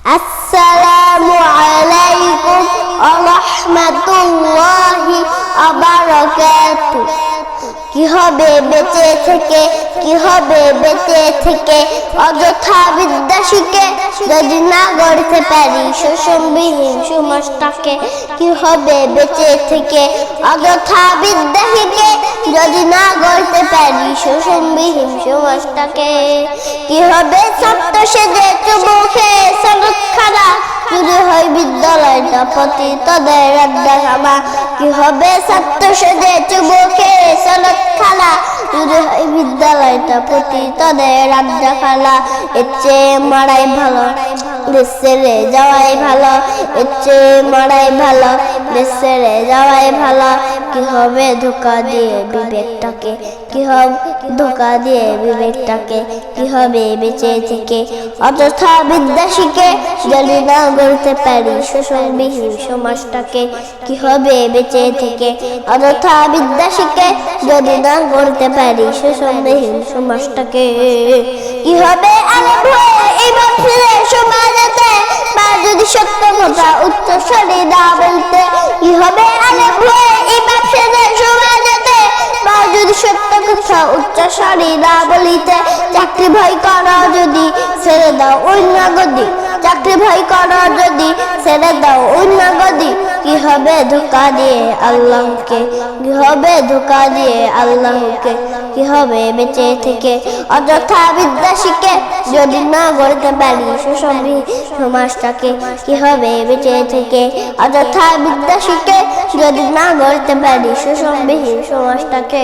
আসসালামু আলাইকুম ওয়া রাহমাতুল্লাহি ওয়া বারাকাতুহু। কি হবে বেঁচে থেকে, কি হবে বেঁচে থেকে অযথা বিদ্যা শিখে যদি না গড়তে পারি সুষমবিহীন সমাজটাকে। কি হবে বেঁচে থেকে অযথা বিদ্যা শিখে যদি না গড়তে পারি সুষমবিহীন সমাজটাকে। কি হবে ছাত্র সেজে চুমুখে সনদ খানা যদি হয় বিদ্যালয়টা পতিতদের আড্ডাখানা। কি হবে ছাত্র সেজে চুমুখে সনদ খানা যদি হয় বিদ্যালয়টা পতিতদের আড্ডাখানা। এর চেয়ে মারাই ভালো দেশ ছেড়ে যাওয়াই ভালো, এর চেয়ে মারাই ভালো দেশ ছেড়ে যাওয়াই ভালো। কি হবে ধোঁকা দিয়ে বিবেকটাকে, কি হবে ধোঁকা দিয়ে বিবেকটাকে। কি হবে বেঁচে থেকে অযথা বিদ্যা শিখে যদি না গড়তে পারি সুষমবিহীন সমাজটাকে। কি হবে বেঁচে থেকে অযথা বিদ্যা শিখে যদি না গড়তে পারি সুষমবিহীন সমাজটাকে। কি হবে আলেম হয়ে ইমাম ফিরে সমাজেতে বা যদি সত্য কথা উচ্চস্বরে না বলতে। কি হবে আলেম হয়ে ইমাম ফিরে সমাজেতে বা যদি সত্য কথা উচ্চস্বরে না বলিতে। চাকরি ভয় করো যদি ছেড়ে দাও অন্য গদি, চাকরি ভয় করো যদি ছেড়ে দাও অন্য গদি। কি হবে ধোঁকা দিয়ে আল্লাহকে, কি হবে ধোঁকা দিয়ে আল্লাহকে। কি হবে বেঁচে থেকে অযথা বিদ্যা শিখে যদি না গড়তে পারি সুষমবিহীন সমাজটাকে। কি হবে বেঁচে থেকে অযথা বিদ্যা শিখে যদি না গড়তে পারি সুষমবিহীন সমাজটাকে।